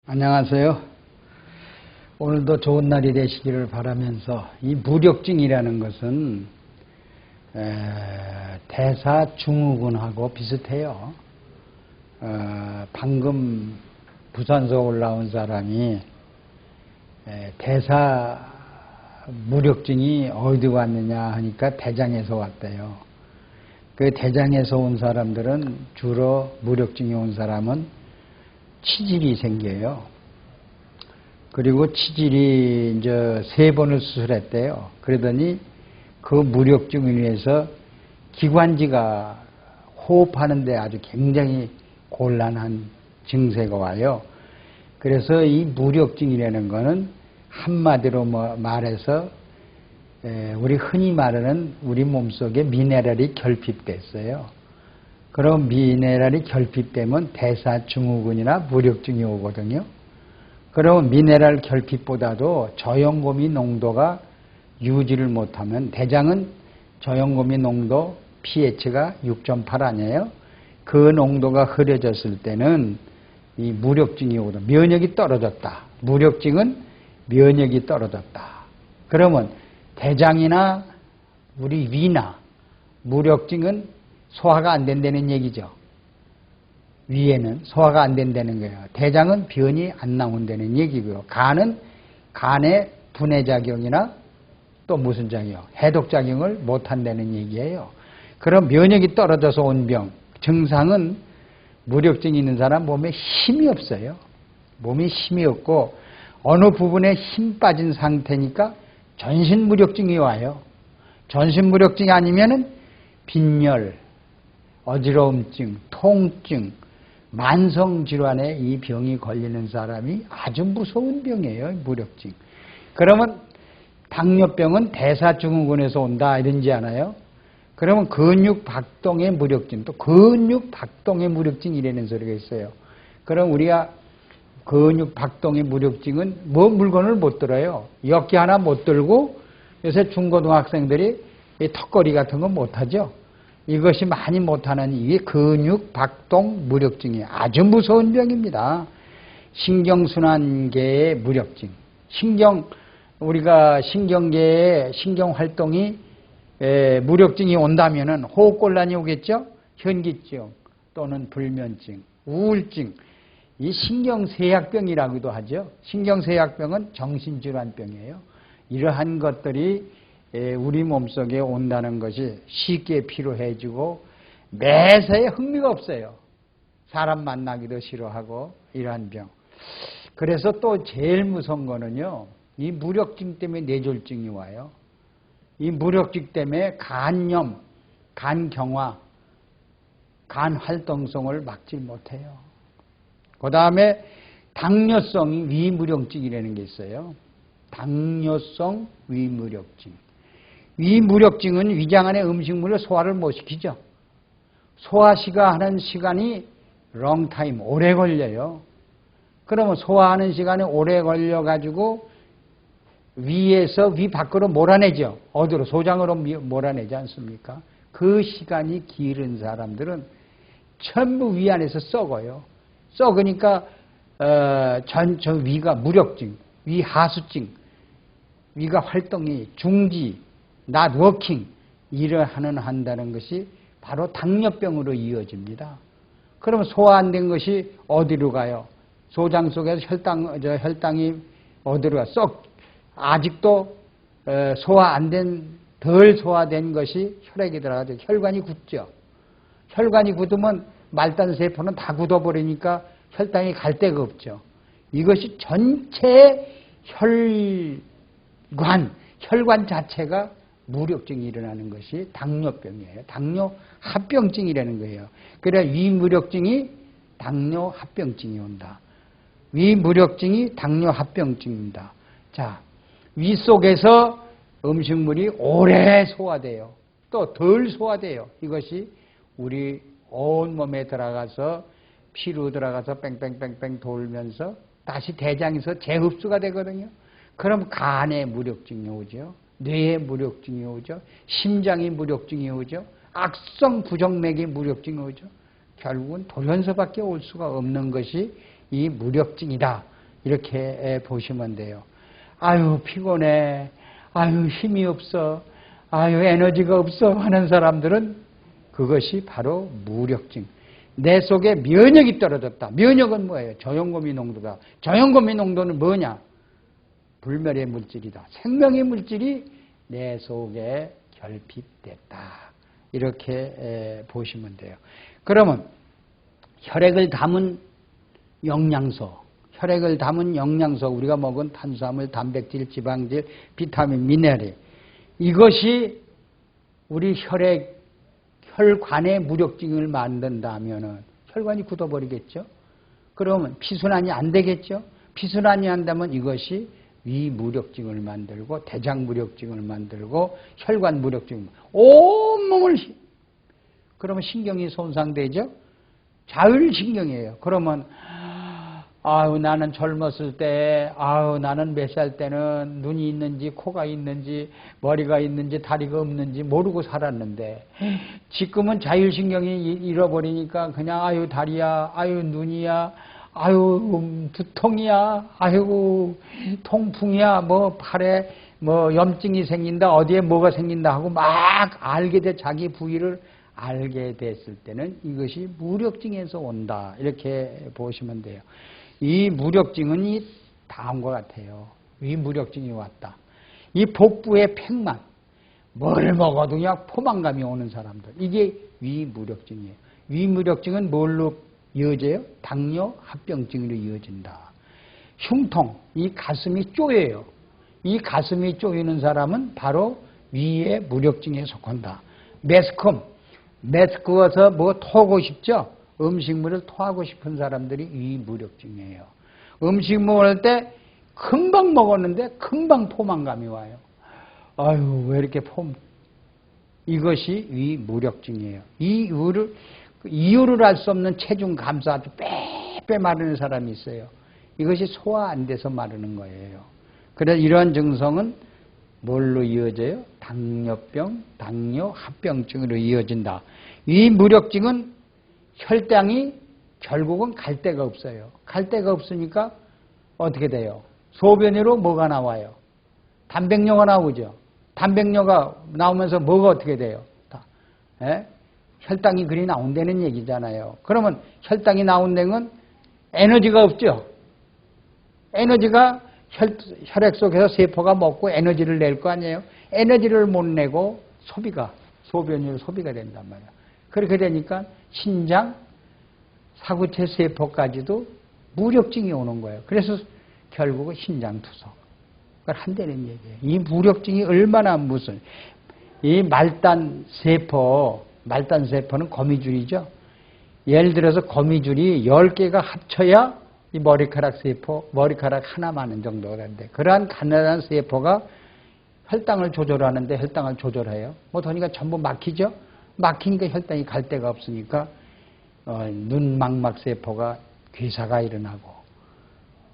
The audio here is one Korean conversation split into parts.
안녕하세요. 오늘도 좋은 날이 되시기를 바라면서 이 무력증이라는 것은 대사증후군하고 비슷해요. 방금 부산서 올라온 사람이 대사 무력증이 어디 왔느냐 하니까 대장에서 왔대요. 그 대장에서 온 사람들은 주로 무력증이 온 사람은 치질이 생겨요. 그리고 치질이 이제 3번을 수술했대요. 그러더니 그 무력증을 인해서 기관지가 호흡하는데 아주 굉장히 곤란한 증세가 와요. 그래서 이 무력증이라는 거는 한마디로 말해서 우리 흔히 말하는 우리 몸속에 미네랄이 결핍됐어요. 그럼 미네랄이 결핍되면 대사증후군이나 무력증이 오거든요. 그러면 미네랄 결핍보다도 저염고미 농도가 유지를 못하면, 대장은 저염고미 농도 pH가 6.8 아니에요? 그 농도가 흐려졌을 때는 이 무력증이 오거든요. 면역이 떨어졌다. 무력증은 면역이 떨어졌다. 그러면 대장이나 우리 위나 무력증은 소화가 안 된다는 얘기죠. 위에는 소화가 안 된다는 거예요. 대장은 변이 안 나온다는 얘기고요. 간은 간의 분해작용이나 또 무슨 작용, 해독작용을 못한다는 얘기예요. 그럼 면역이 떨어져서 온 병, 증상은 무력증이 있는 사람 몸에 힘이 없어요. 몸에 힘이 없고 어느 부분에 힘 빠진 상태니까 전신무력증이 와요. 전신무력증이 아니면은 빈혈, 어지러움증, 통증, 만성질환에 이 병이 걸리는 사람이 아주 무서운 병이에요. 무력증. 그러면 당뇨병은 대사증후군에서 온다 이런지 않아요? 그러면 근육박동의 무력증, 또 근육박동의 무력증이라는 소리가 있어요. 그럼 우리가 근육박동의 무력증은 뭐 물건을 못 들어요. 역기 하나 못 들고 요새 중고등학생들이 이 턱걸이 같은 거 못하죠. 이것이 많이 못하는 이게 근육박동 무력증이에요. 아주 무서운 병입니다. 신경순환계의 무력증. 우리가 신경계의 신경활동이 무력증이 온다면은 호흡곤란이 오겠죠? 현기증 또는 불면증, 우울증. 이 신경쇠약병이라고도 하죠. 신경쇠약병은 정신질환병이에요. 이러한 것들이 우리 몸속에 온다는 것이 쉽게 피로해지고 매사에 흥미가 없어요. 사람 만나기도 싫어하고 이러한 병. 그래서 또 제일 무서운 거는요. 이 무력증 때문에 뇌졸중이 와요. 이 무력증 때문에 간염, 간경화, 간 활동성을 막지 못해요. 그 다음에 당뇨성 위무력증이라는 게 있어요. 당뇨성 위무력증. 위무력증은 위장 안에 음식물을 소화를 못 시키죠. 소화시가 하는 시간이 롱타임, 오래 걸려요. 그러면 소화하는 시간이 오래 걸려가지고 위에서 위 밖으로 몰아내죠. 어디로? 소장으로 몰아내지 않습니까? 그 시간이 길은 사람들은 전부 위 안에서 썩어요. 썩으니까 저 위가 무력증, 위 하수증, 위가 활동이 중지, not working 일을 한다는 것이 바로 당뇨병으로 이어집니다. 그러면 소화 안 된 것이 어디로 가요? 소장 속에서 혈당이 어디로 가? 아직도 소화 안 된, 덜 소화된 것이 혈액에 들어가죠. 혈관이 굳죠. 혈관이 굳으면 말단 세포는 다 굳어버리니까 혈당이 갈 데가 없죠. 이것이 전체 혈관 자체가 무력증이 일어나는 것이 당뇨병이에요. 당뇨합병증이라는 거예요. 그래 위무력증이 당뇨합병증이 온다. 위무력증이 당뇨합병증입니다. 자, 위 속에서 음식물이 오래 소화돼요. 또 덜 소화돼요. 이것이 우리 온몸에 들어가서 피로 들어가서 뺑뺑뺑뺑 돌면서 다시 대장에서 재흡수가 되거든요. 그럼 간에 무력증이 오죠. 뇌에 무력증이 오죠. 심장에 무력증이 오죠. 악성 부정맥에 무력증이 오죠. 결국은 돌연서밖에 올 수가 없는 것이 이 무력증이다 이렇게 보시면 돼요. 아유 피곤해, 아유 힘이 없어, 아유 에너지가 없어 하는 사람들은 그것이 바로 무력증. 내 속에 면역이 떨어졌다. 면역은 뭐예요? 저염고미 농도다. 저염고미 농도는 뭐냐? 불멸의 물질이다. 생명의 물질이 내 속에 결핍됐다. 이렇게 보시면 돼요. 그러면 혈액을 담은 영양소, 혈액을 담은 영양소, 우리가 먹은 탄수화물, 단백질, 지방질, 비타민, 미네랄, 이것이 우리 혈관의 무력증을 만든다면은 혈관이 굳어버리겠죠. 그러면 피순환이 안 되겠죠. 피순환이 한다면 이것이 위무력증을 만들고 대장무력증을 만들고 혈관 무력증, 온몸을, 그러면 신경이 손상되죠. 자율신경이에요. 그러면 아유 나는 젊었을 때, 아유 나는 몇 살 때는 눈이 있는지 코가 있는지 머리가 있는지 다리가 없는지 모르고 살았는데 지금은 자율신경이 잃어버리니까 그냥 아유 다리야, 아유 눈이야, 아유 두통이야, 아유 통풍이야, 뭐 팔에 뭐 염증이 생긴다, 어디에 뭐가 생긴다 하고 막 알게 돼. 자기 부위를 알게 됐을 때는 이것이 무력증에서 온다. 이렇게 보시면 돼요. 이 무력증은 이 다음과 같아요. 위무력증이 왔다. 이 복부의 팽만, 뭘 먹어도 그냥 포만감이 오는 사람들, 이게 위무력증이에요. 위무력증은 뭘로 이어져요? 당뇨 합병증으로 이어진다. 흉통, 이 가슴이 쪼여요. 이 가슴이 쪼이는 사람은 바로 위의 무력증에 속한다. 매스컴, 매스크워서 뭐 토하고 싶죠? 음식물을 토하고 싶은 사람들이 위무력증이에요. 음식 먹을 때 금방 먹었는데 금방 포만감이 와요. 아유 왜 이렇게 이것이 위무력증이에요. 이유를 알 수 없는 체중 감소, 아주 빼빼 마르는 사람이 있어요. 이것이 소화 안 돼서 마르는 거예요. 그래서 이러한 증상은 뭘로 이어져요? 당뇨병, 당뇨합병증으로 이어진다. 이 무력증은 혈당이 결국은 갈 데가 없어요. 갈 데가 없으니까 어떻게 돼요? 소변으로 뭐가 나와요? 단백뇨가 나오죠. 단백뇨가 나오면서 뭐가 어떻게 돼요? 혈당이 그리 나온다는 얘기잖아요. 그러면 혈당이 나온다는 에너지가 없죠. 에너지가 혈액 속에서 세포가 먹고 에너지를 낼 거 아니에요. 에너지를 못 내고 소변으로 소비가 된단 말이에요. 그렇게 되니까 신장, 사구체 세포까지도 무력증이 오는 거예요. 그래서 결국은 신장투석을 한다는 얘기예요. 이 무력증이 얼마나 이 말단 세포는 거미줄이죠. 예를 들어서 거미줄이 10개가 합쳐야 이 머리카락 하나 많은 정도가 되는데, 그러한 가난한 세포가 혈당을 조절하는데 혈당을 조절해요. 그러니까 전부 막히죠. 막히니까 혈당이 갈 데가 없으니까 눈망막 세포가 괴사가 일어나고,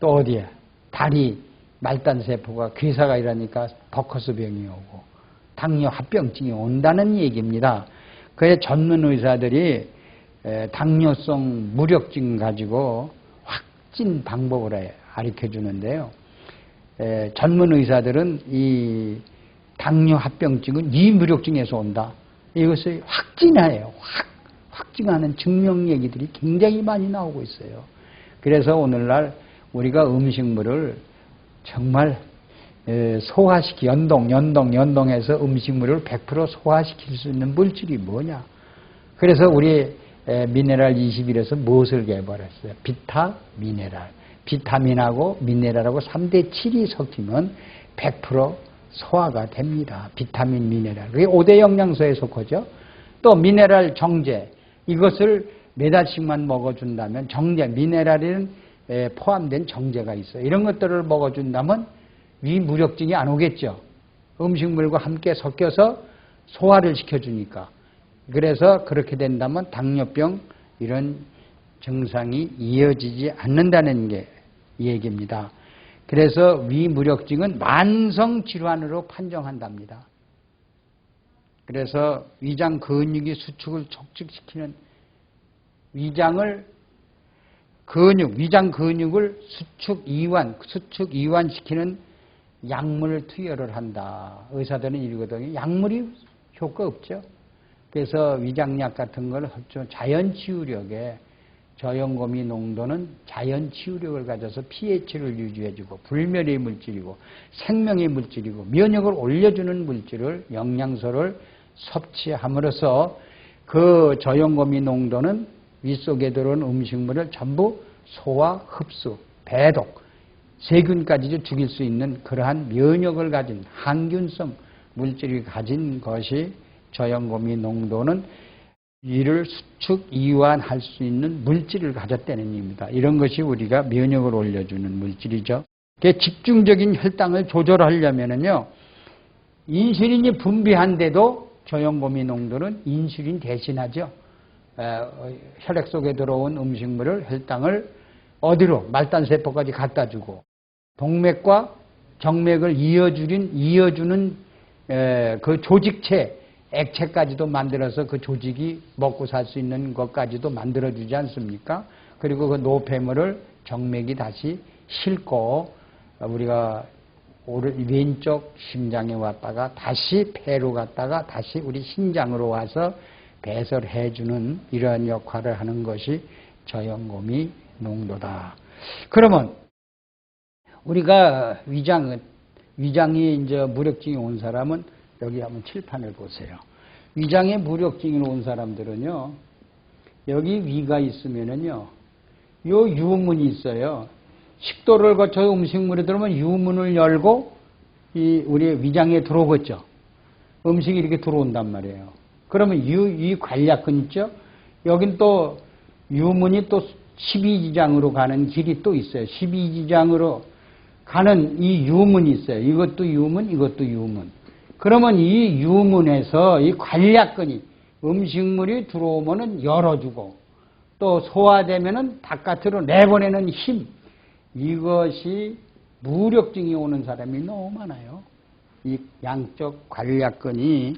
또 어디에 다리 말단 세포가 괴사가 일어나니까 버커스병이 오고 당뇨 합병증이 온다는 얘기입니다. 그래서 전문 의사들이 당뇨성 무력증 가지고 확진 방법을 가르쳐 주는데요. 전문 의사들은 이 당뇨 합병증은 이 무력증에서 온다. 이것을 확진해요. 확증하는 증명 얘기들이 굉장히 많이 나오고 있어요. 그래서 오늘날 우리가 음식물을 정말 소화시키, 연동해서 음식물을 100% 소화시킬 수 있는 물질이 뭐냐. 그래서 우리 미네랄 21에서 무엇을 개발했어요? 비타미네랄. 비타민하고 미네랄하고 3대 7이 섞이면 100% 소화가 됩니다. 비타민, 미네랄. 그게 5대 영양소에 속하죠. 또 미네랄 정제. 이것을 매달씩만 먹어준다면 정제, 미네랄에는 포함된 정제가 있어요. 이런 것들을 먹어준다면 위무력증이 안 오겠죠. 음식물과 함께 섞여서 소화를 시켜주니까. 그래서 그렇게 된다면 당뇨병 이런 증상이 이어지지 않는다는 게 얘기입니다. 그래서 위무력증은 만성질환으로 판정한답니다. 그래서 위장 근육이 수축을 촉축시키는, 위장을 근육, 위장 근육을 수축 이완시키는 약물을 투여를 한다. 의사들은 이러거든요. 약물이 효과 없죠. 그래서 위장약 같은 걸 자연치유력에 저염고미 농도는 자연치유력을 가져서 pH를 유지해주고 불멸의 물질이고 생명의 물질이고 면역을 올려주는 물질을 영양소를 섭취함으로써 그 저염고미 농도는 윗속에 들어온 음식물을 전부 소화, 흡수, 배독, 세균까지도 죽일 수 있는 그러한 면역을 가진 항균성 물질이 가진 것이 저염고미 농도는 이를 수축, 이완할 수 있는 물질을 가졌다는 의미입니다. 이런 것이 우리가 면역을 올려주는 물질이죠. 집중적인 혈당을 조절하려면요, 인슐린이 분비한데도 저염고미 농도는 인슐린 대신하죠. 혈액 속에 들어온 음식물을 혈당을 어디로 말단세포까지 갖다 주고 동맥과 정맥을 이어주는 그 조직체, 액체까지도 만들어서 그 조직이 먹고 살 수 있는 것까지도 만들어주지 않습니까? 그리고 그 노폐물을 정맥이 다시 싣고 우리가 왼쪽 심장에 왔다가 다시 폐로 갔다가 다시 우리 신장으로 와서 배설해주는 이러한 역할을 하는 것이 저염고미 농도다. 그러면 우리가 위장이 이제 무력증이 온 사람은 여기 한번 칠판을 보세요. 위장에 무력증이 온 사람들은요, 여기 위가 있으면은요, 요 유문이 있어요. 식도를 거쳐 음식물이 들어오면 유문을 열고 우리 위장에 들어오겠죠. 음식이 이렇게 들어온단 말이에요. 그러면 이 관략근 있죠? 여긴 또 유문이 또 12지장으로 가는 길이 또 있어요. 12지장으로 가는 이 유문이 있어요. 이것도 유문, 이것도 유문. 그러면 이 유문에서 이 관략근이 음식물이 들어오면은 열어주고 또 소화되면은 바깥으로 내보내는 힘, 이것이 무력증이 오는 사람이 너무 많아요. 이 양쪽 관략근이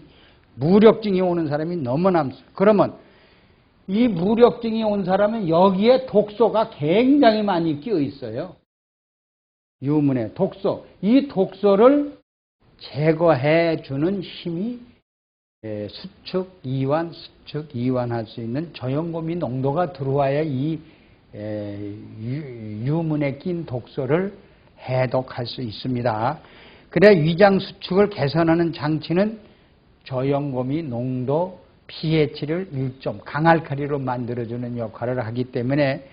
무력증이 오는 사람이 너무 많습니다. 그러면 이 무력증이 온 사람은 여기에 독소가 굉장히 많이 끼어 있어요. 유문에 독소. 이 독소를 제거해 주는 힘이 수축, 이완할 수 있는 저염고미 농도가 들어와야 이 유문에 낀 독소를 해독할 수 있습니다. 그래 위장 수축을 개선하는 장치는 저염고미 농도 pH를 1점 강알칼리로 만들어주는 역할을 하기 때문에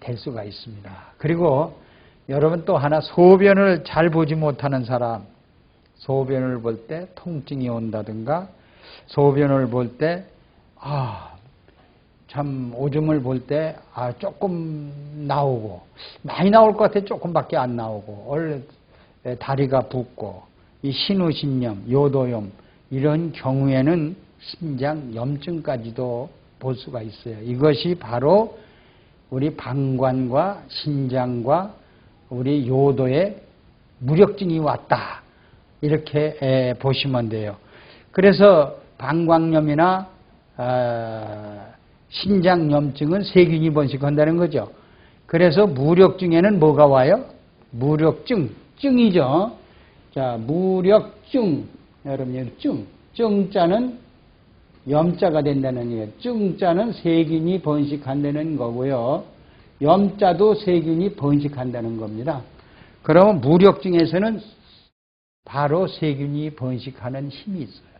될 수가 있습니다. 그리고 여러분 또 하나, 소변을 잘 보지 못하는 사람, 소변을 볼 때 통증이 온다든가 소변을 볼 때 참 오줌을 볼 때 조금 나오고 많이 나올 것 같아 조금밖에 안 나오고 다리가 붓고 이 신우신염, 요도염 이런 경우에는 신장 염증까지도 볼 수가 있어요. 이것이 바로 우리 방광과 신장과 우리 요도에 무력증이 왔다. 이렇게 보시면 돼요. 그래서 방광염이나 신장염증은 세균이 번식한다는 거죠. 그래서 무력증에는 뭐가 와요? 무력증, 증이죠. 자, 무력증. 여러분, 증자는 염자가 된다는 얘기예요. 증자는 세균이 번식한다는 거고요. 염자도 세균이 번식한다는 겁니다. 그러면 무력증에서는 바로 세균이 번식하는 힘이 있어요.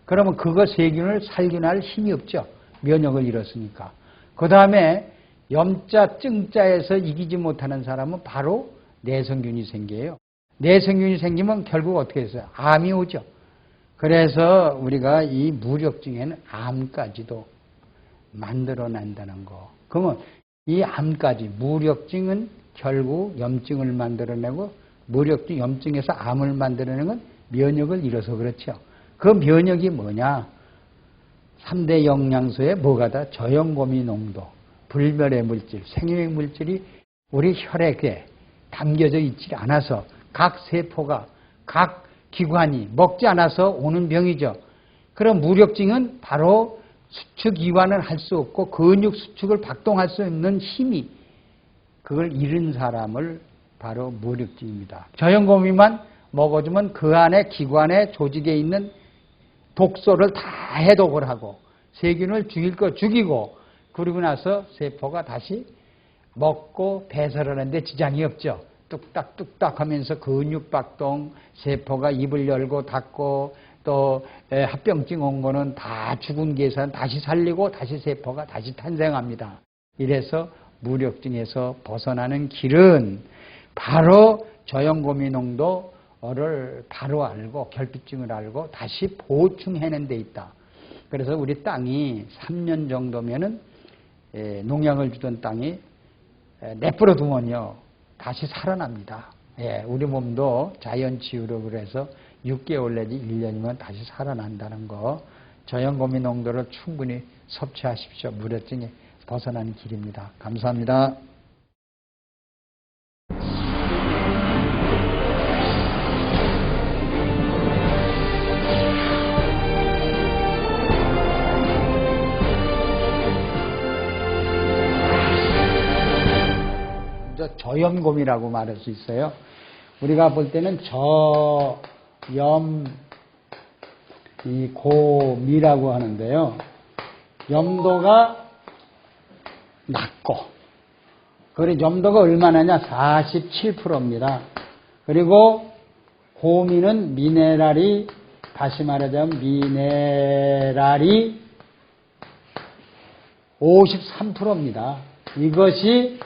그러면 그거 세균을 살균할 힘이 없죠. 면역을 잃었으니까. 그 다음에 염자, 증자에서 이기지 못하는 사람은 바로 내성균이 생겨요. 내성균이 생기면 결국 어떻게 했어요? 암이 오죠. 그래서 우리가 이 무력증에는 암까지도 만들어낸다는 거. 그러면 이 암까지, 무력증은 결국 염증을 만들어내고 무력증, 염증에서 암을 만들어내는 건 면역을 잃어서 그렇죠. 그 면역이 뭐냐? 3대 영양소에 뭐가 다? 저염고미 농도, 불멸의 물질, 생명의 물질이 우리 혈액에 담겨져 있지 않아서 각 세포가, 각 기관이 먹지 않아서 오는 병이죠. 그럼 무력증은 바로 수축 이완은 할 수 없고 근육 수축을 박동할 수 있는 힘이 그걸 잃은 사람을 바로 무력증입니다. 저염고미만 먹어주면 그 안에 기관에 조직에 있는 독소를 다 해독을 하고 세균을 죽일 거 죽이고 그러고 나서 세포가 다시 먹고 배설을 하는데 지장이 없죠. 뚝딱뚝딱 하면서 근육박동, 세포가 입을 열고 닫고 또 합병증 온 거는 다 죽은 계산 다시 살리고 다시 세포가 다시 탄생합니다. 이래서 무력증에서 벗어나는 길은 바로 저염고미 농도를 바로 알고 결핍증을 알고 다시 보충해낸 데 있다. 그래서 우리 땅이 3년 정도면은 농약을 주던 땅이 내버려 두면요 다시 살아납니다. 우리 몸도 자연치유로 그래서 6개월 내지 1년이면 다시 살아난다는 거. 저염고미 농도를 충분히 섭취하십시오. 무력증에 벗어나는 길입니다. 감사합니다. 저염고미라고 말할 수 있어요. 우리가 볼 때는 고미라고 하는데요. 염도가 낮고, 그리고 염도가 얼마나냐? 47%입니다. 그리고 고미는 미네랄이, 다시 말하자면 미네랄이 53%입니다. 이것이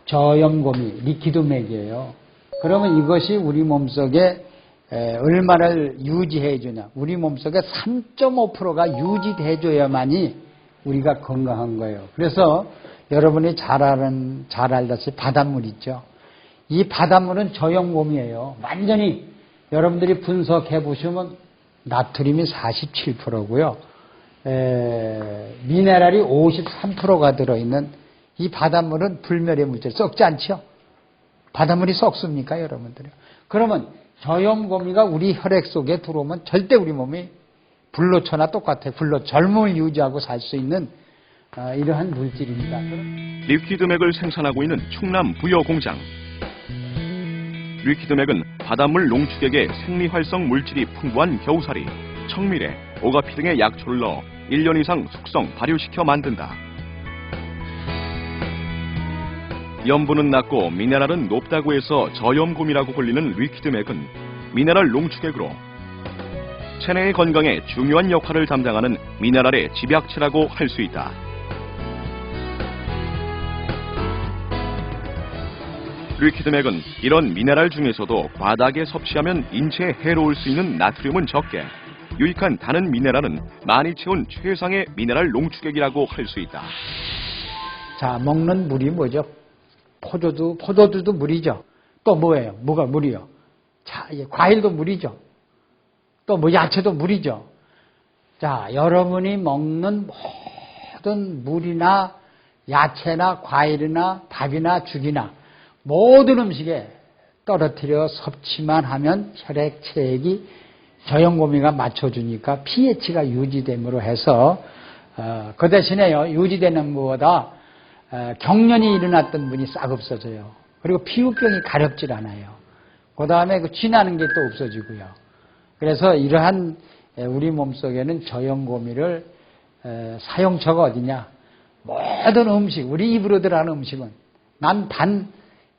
저염고미, 리퀴드맥이에요. 그러면 이것이 우리 몸속에 얼마를 유지해 주냐. 우리 몸속에 3.5%가 유지돼 줘야만이 우리가 건강한 거예요. 그래서 여러분이 잘 알다시피 바닷물 있죠. 이 바닷물은 저염고미예요. 완전히 여러분들이 분석해 보시면 나트륨이 47%고요. 미네랄이 53%가 들어있는 이 바닷물은 불멸의 물질, 썩지 않죠? 바닷물이 썩습니까, 여러분들이? 그러면 저염고미가 우리 혈액 속에 들어오면 절대 우리 몸이 불로초나 똑같아요. 젊음을 유지하고 살 수 있는 이러한 물질입니다. 리퀴드맥을 생산하고 있는 충남 부여공장. 리퀴드맥은 바닷물 농축액에 생리활성 물질이 풍부한 겨우살이, 청미래, 오가피 등의 약초를 넣어 1년 이상 숙성, 발효시켜 만든다. 염분은 낮고 미네랄은 높다고 해서 저염고미라고 불리는 리퀴드맥은 미네랄 농축액으로 체내의 건강에 중요한 역할을 담당하는 미네랄의 집약체라고 할 수 있다. 리퀴드맥은 이런 미네랄 중에서도 과다하게 섭취하면 인체에 해로울 수 있는 나트륨은 적게, 유익한 다른 미네랄은 많이 채운 최상의 미네랄 농축액이라고 할 수 있다. 자, 먹는 물이 뭐죠? 포도주도 물이죠. 또 뭐예요? 뭐가 물이요? 자, 과일도 물이죠. 또 뭐 야채도 물이죠. 자, 여러분이 먹는 모든 물이나 야채나 과일이나 밥이나 죽이나 모든 음식에 떨어뜨려 섭취만 하면 혈액 체액이 저염고미가 맞춰주니까 pH가 유지됨으로 해서 그 대신에요, 유지되는 것보다 경련이 일어났던 분이 싹 없어져요. 그리고 피부병이 가렵질 않아요. 그 다음에 쥐나는 게 또 없어지고요. 그래서 이러한 우리 몸속에는 저염고미를 사용처가 어디냐? 모든 음식, 우리 입으로 들어가는 음식은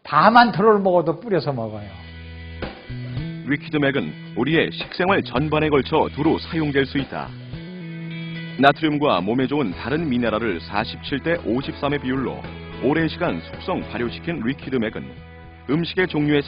다만 털을 먹어도 뿌려서 먹어요. 리퀴드맥은 우리의 식생활 전반에 걸쳐 두루 사용될 수 있다. 나트륨과 몸에 좋은 다른 미네랄을 47대 53의 비율로 오랜 시간 숙성 발효시킨 리퀴드맥은 음식의 종류에